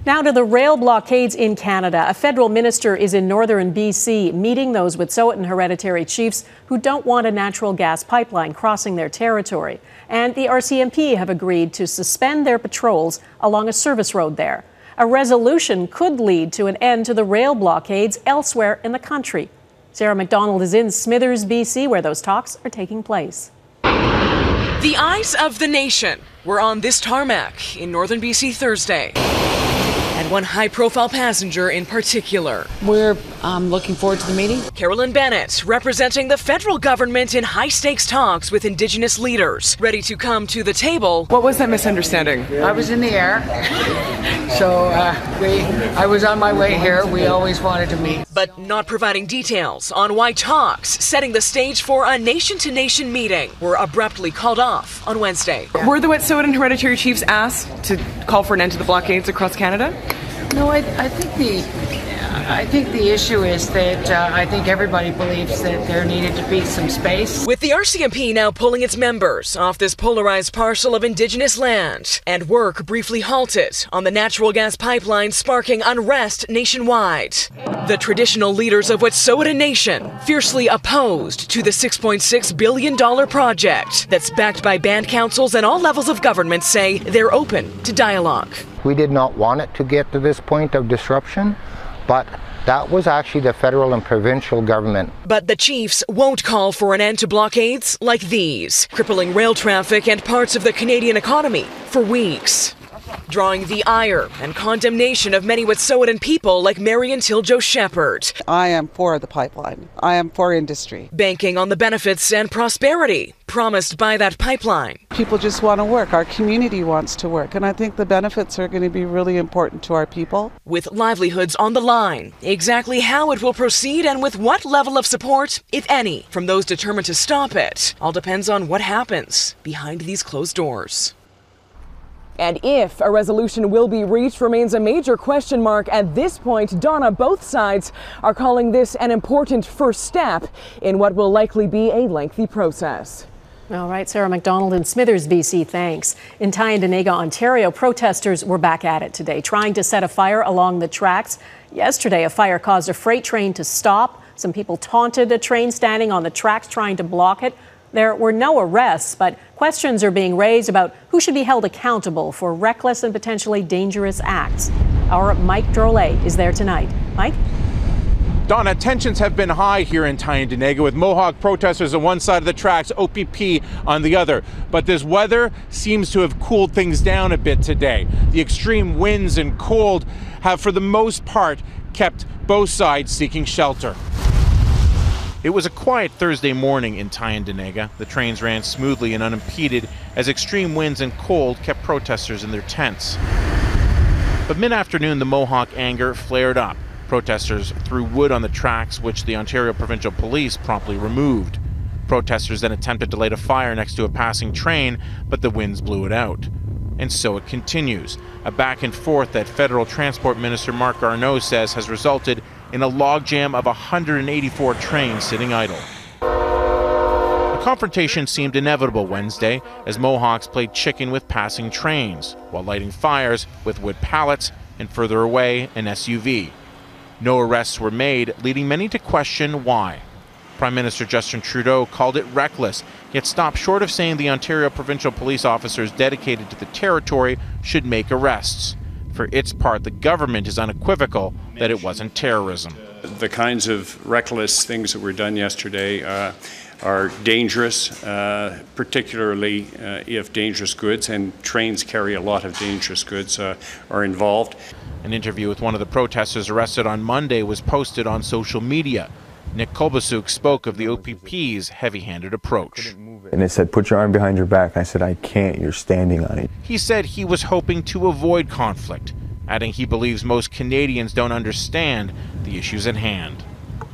Now to the rail blockades in Canada. A federal minister is in northern BC meeting those Wet'suwet'en hereditary chiefs who don't want a natural gas pipeline crossing their territory. And the RCMP have agreed to suspend their patrols along a service road there. A resolution could lead to an end to the rail blockades elsewhere in the country. Sarah MacDonald is in Smithers, BC, where those talks are taking place. The eyes of the nation were on this tarmac in northern BC Thursday. And one high-profile passenger in particular. We're looking forward to the meeting. Carolyn Bennett, representing the federal government in high-stakes talks with Indigenous leaders, ready to come to the table. What was that misunderstanding? I was in the air, so I was on my way here. We always wanted to meet. But not providing details on why talks, setting the stage for a nation-to-nation meeting, were abruptly called off on Wednesday. Were the Wet'suwet'en hereditary chiefs asked to call for an end to the blockades across Canada? No, I think the issue is that I think everybody believes that there needed to be some space. With the RCMP now pulling its members off this polarized parcel of Indigenous land, and work briefly halted on the natural gas pipeline, sparking unrest nationwide. The traditional leaders of Wet'suwet'en Nation fiercely opposed to the $6.6 billion project that's backed by band councils and all levels of government say they're open to dialogue. We did not want it to get to this point of disruption, but that was actually the federal and provincial government. But the chiefs won't call for an end to blockades like these, crippling rail traffic and parts of the Canadian economy for weeks, drawing the ire and condemnation of many Wet'suwet'en people like Marion Tiljo Shepherd. I am for the pipeline. I am for industry. Banking on the benefits and prosperity promised by that pipeline. People just want to work. Our community wants to work. And I think the benefits are going to be really important to our people. With livelihoods on the line, exactly how it will proceed and with what level of support, if any, from those determined to stop it, all depends on what happens behind these closed doors. And if a resolution will be reached remains a major question mark at this point. Donna, both sides are calling this an important first step in what will likely be a lengthy process. All right, Sarah MacDonald in Smithers, BC, thanks. In Tyendinaga, Ontario, protesters were back at it today, trying to set a fire along the tracks. Yesterday, a fire caused a freight train to stop. Some people taunted a train standing on the tracks trying to block it. There were no arrests, but questions are being raised about who should be held accountable for reckless and potentially dangerous acts. Our Mike Drolet is there tonight. Mike? Donna, tensions have been high here in Tyendinaga with Mohawk protesters on one side of the tracks, OPP on the other. But this weather seems to have cooled things down a bit today. The extreme winds and cold have, for the most part, kept both sides seeking shelter. It was a quiet Thursday morning in Tyendinaga. The trains ran smoothly and unimpeded as extreme winds and cold kept protesters in their tents. But mid-afternoon, the Mohawk anger flared up. Protesters threw wood on the tracks, which the Ontario Provincial Police promptly removed. Protesters then attempted to light a fire next to a passing train, but the winds blew it out. And so it continues. A back and forth that Federal Transport Minister Mike Armstrong says has resulted in a logjam of 184 trains sitting idle. A confrontation seemed inevitable Wednesday as Mohawks played chicken with passing trains, while lighting fires with wood pallets and further away an SUV. No arrests were made, leading many to question why. Prime Minister Justin Trudeau called it reckless, yet stopped short of saying the Ontario provincial police officers dedicated to the territory should make arrests. For its part, the government is unequivocal that it wasn't terrorism. The kinds of reckless things that were done yesterday are dangerous, particularly if dangerous goods, and trains carry a lot of dangerous goods, are involved. An interview with one of the protesters arrested on Monday was posted on social media. Nick Kolbasuk spoke of the OPP's heavy-handed approach. And it said, "Put your arm behind your back." I said, "I can't, you're standing on it." He said he was hoping to avoid conflict, adding he believes most Canadians don't understand the issues at hand.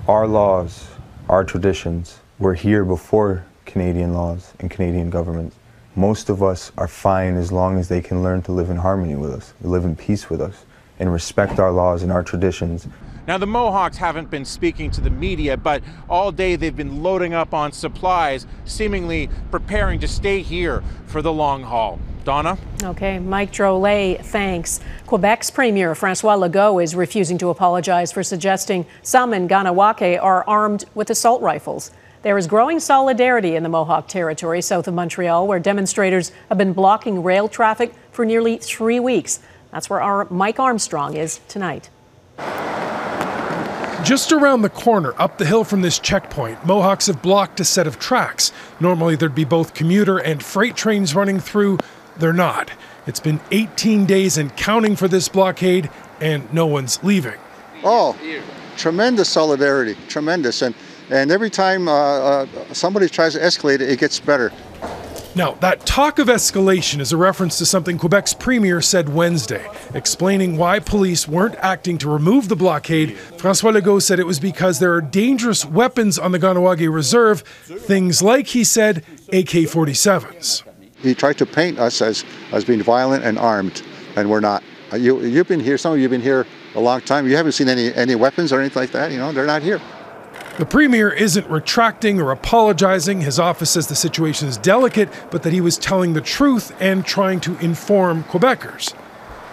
Our laws, our traditions, were here before Canadian laws and Canadian government. Most of us are fine as long as they can learn to live in harmony with us, live in peace with us, and respect our laws and our traditions. Now, the Mohawks haven't been speaking to the media, but all day they've been loading up on supplies, seemingly preparing to stay here for the long haul. Donna? Okay, Mike Drolet, thanks. Quebec's Premier François Legault is refusing to apologize for suggesting some in Kahnawake are armed with assault rifles. There is growing solidarity in the Mohawk Territory south of Montreal, where demonstrators have been blocking rail traffic for nearly 3 weeks. That's where our Mike Armstrong is tonight. Just around the corner, up the hill from this checkpoint, Mohawks have blocked a set of tracks. Normally there'd be both commuter and freight trains running through. They're not. It's been 18 days and counting for this blockade, and no one's leaving. Oh, tremendous solidarity, tremendous. And every time somebody tries to escalate it, it gets better. Now, that talk of escalation is a reference to something Quebec's premier said Wednesday, explaining why police weren't acting to remove the blockade. François Legault said it was because there are dangerous weapons on the Kahnawake Reserve, things like, he said, AK-47s. He tried to paint us as being violent and armed, and we're not. You've been here, some of you have been here a long time. You haven't seen any weapons or anything like that, you know, they're not here. The Premier isn't retracting or apologizing. His office says the situation is delicate, but that he was telling the truth and trying to inform Quebecers.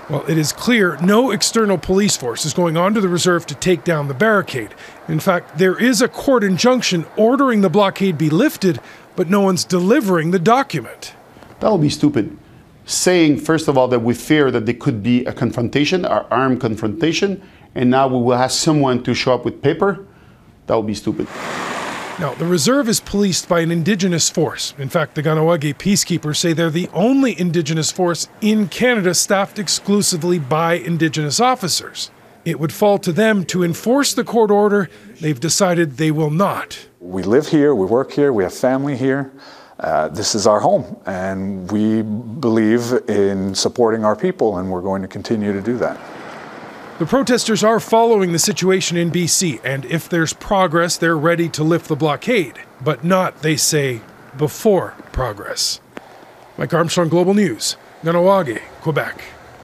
Well, it is clear no external police force is going onto the reserve to take down the barricade. In fact, there is a court injunction ordering the blockade be lifted, but no one's delivering the document. That would be stupid. Saying, first of all, that we fear that there could be a confrontation, an armed confrontation, and now we will ask someone to show up with paper. That would be stupid. Now, the reserve is policed by an Indigenous force. In fact, the Kahnawake peacekeepers say they're the only Indigenous force in Canada staffed exclusively by Indigenous officers. It would fall to them to enforce the court order. They've decided they will not. We live here, we work here, we have family here. This is our home, and we believe in supporting our people, and we're going to continue to do that. The protesters are following the situation in BC, and if there's progress, they're ready to lift the blockade. But not, they say, before progress. Mike Armstrong, Global News, Kahnawake, Quebec.